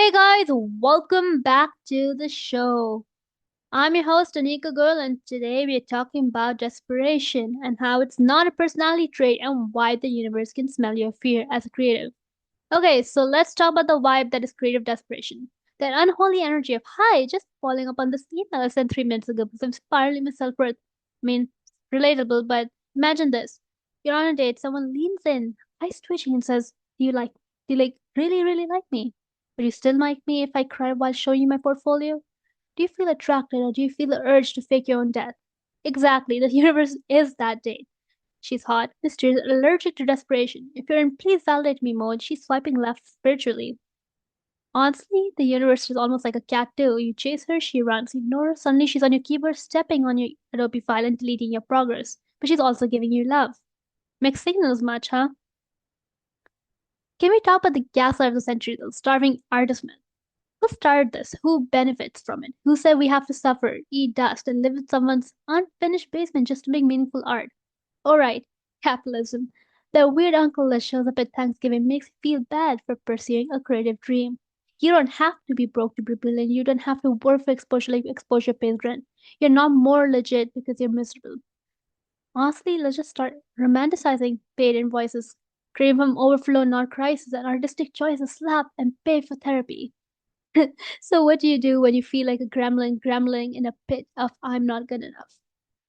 Hey guys, welcome back to the show. I'm your host Anika Girl, and today we are talking about desperation and how it's not a personality trait and why the universe can smell your fear as a creative. Okay, so let's talk about the vibe that is creative desperation. That unholy energy of, hi, just following up on this email I sent 3 minutes ago because I'm spiraling my self worth. I mean, relatable, but imagine this. You're on a date, someone leans in, eyes twitching, and says, do you like really, really like me? Would you still like me if I cry while showing you my portfolio? Do you feel attracted or do you feel the urge to fake your own death? Exactly, the universe is that date. She's hot, mysterious, allergic to desperation. If you're in please validate me mode, she's swiping left spiritually. Honestly, the universe is almost like a cat too. You chase her, she runs. You ignore her, suddenly she's on your keyboard, stepping on your Adobe file and deleting your progress. But she's also giving you love. Mixed signals much, huh? Can we talk about the gaslight of the century, the starving artist myth? Who started this? Who benefits from it? Who said we have to suffer, eat dust, and live in someone's unfinished basement just to make meaningful art? Alright, capitalism. The weird uncle that shows up at Thanksgiving makes you feel bad for pursuing a creative dream. You don't have to be broke to be brilliant. You don't have to work for exposure like exposure pays rent. You're not more legit because you're miserable. Honestly, let's just start romanticizing paid invoices. Create from overflow, not crisis, and artistic choices slap and pay for therapy. So what do you do when you feel like a gremlin in a pit of I'm not good enough?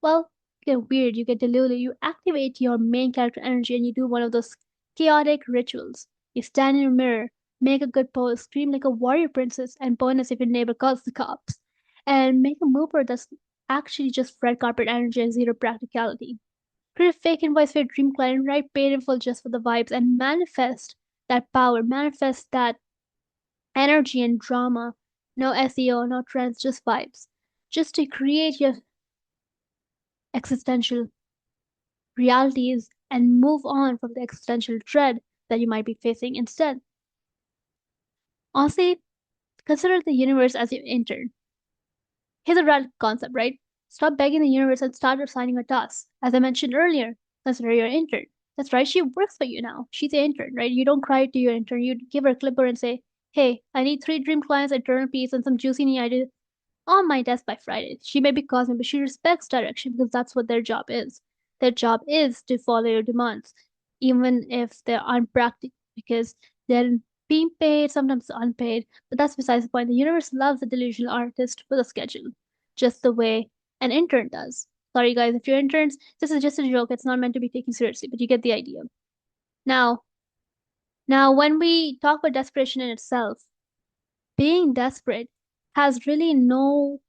Well, you get weird, you get delulu, you activate your main character energy and you do one of those chaotic rituals. You stand in a mirror, make a good pose, scream like a warrior princess, and bonus if your neighbor calls the cops. And make a mover that's actually just red carpet energy and zero practicality. Create a fake invoice for your dream client, write paid in full just for the vibes, and manifest that power, manifest that energy and drama. No SEO, no trends, just vibes. Just to create your existential realities and move on from the existential dread that you might be facing instead. Honestly, consider the universe as your intern. Here's a radical concept, right? Stop begging the universe and start assigning her tasks. As I mentioned earlier, consider your intern. That's right, she works for you now. She's your intern, right? You don't cry to your intern. You give her a clipboard and say, hey, I need 3 dream clients, eternal peace, and some juicy new ideas on my desk by Friday. She may be cosmic, but she respects direction because that's what their job is. Their job is to follow your demands, even if they're unpractical, because they're being paid, sometimes unpaid. But that's besides the point. The universe loves a delusional artist with a schedule, just the way an intern does. Sorry, guys, if you're interns, this is just a joke. It's not meant to be taken seriously, but you get the idea. Now, now, when we talk about desperation in itself, being desperate has really no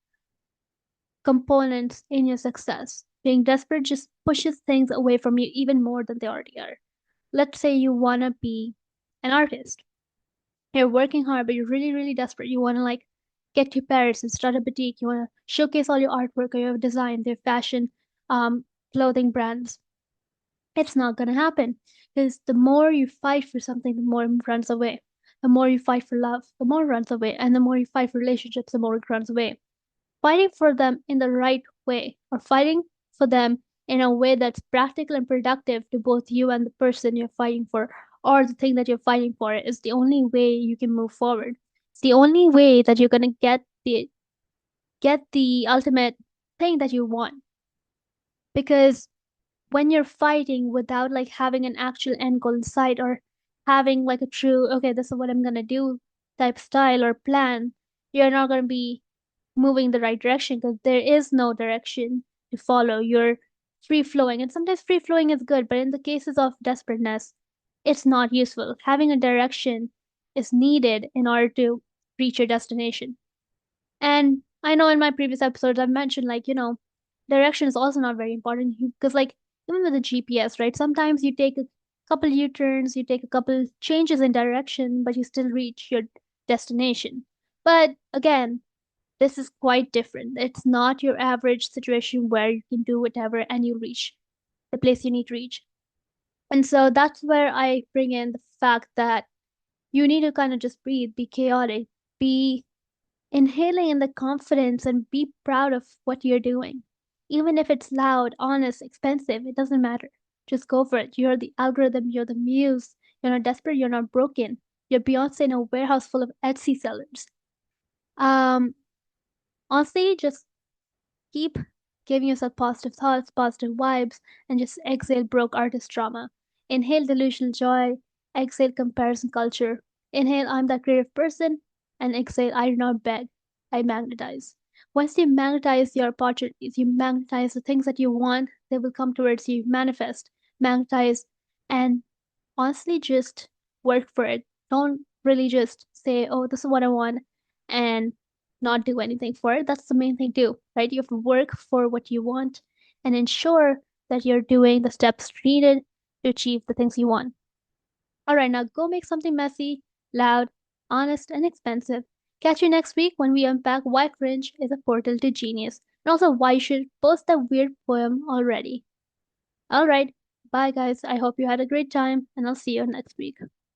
components in your success. Being desperate just pushes things away from you even more than they already are. Let's say you want to be an artist. You're working hard, but you're really, really desperate. You want to like get to Paris and start a boutique. You want to showcase all your artwork or your design, their fashion, um, clothing brands. It's not going to happen because the more you fight for something, the more it runs away. The more you fight for love, the more it runs away. And the more you fight for relationships, the more it runs away. Fighting for them in the right way or fighting for them in a way that's practical and productive to both you and the person you're fighting for or the thing that you're fighting for is the only way you can move forward. It's the only way that you're going to get the ultimate thing that you want because when you're fighting without like having an actual end goal in sight or having like a true okay this is what I'm going to do type style or plan, you're not going to be moving the right direction because there is no direction to follow. You're free flowing, and sometimes free flowing is good, but in the cases of desperateness, it's not useful. Having a direction is needed in order to reach your destination. And I know in my previous episodes I've mentioned direction is also not very important because like even with the GPS, right? Sometimes you take a couple U-turns, you take a couple changes in direction, but you still reach your destination. But again, this is quite different. It's not your average situation where you can do whatever and you reach the place you need to reach. And so that's where I bring in the fact that you need to kind of just breathe, be chaotic, be inhaling in the confidence and be proud of what you're doing. Even if it's loud, honest, expensive, it doesn't matter. Just go for it. You're the algorithm, you're the muse. You're not desperate, you're not broken. You're Beyonce in a warehouse full of Etsy sellers. Um, Honestly, just keep giving yourself positive thoughts, positive vibes, and just exhale broke artist trauma. Inhale delusional joy, exhale comparison culture. Inhale, I'm that creative person, and exhale, I do not beg, I magnetize. Once you magnetize your opportunities, you magnetize the things that you want, they will come towards you. Manifest, magnetize, and honestly just work for it. Don't really just say, oh, this is what I want and not do anything for it. That's the main thing too, right? You have to work for what you want and ensure that you're doing the steps needed to achieve the things you want. All right, now go make something messy, loud, honest, and expensive. Catch you next week when we unpack why cringe is a portal to genius, and also why you should post that weird poem already. All right, bye guys. I hope you had a great time, and I'll see you next week.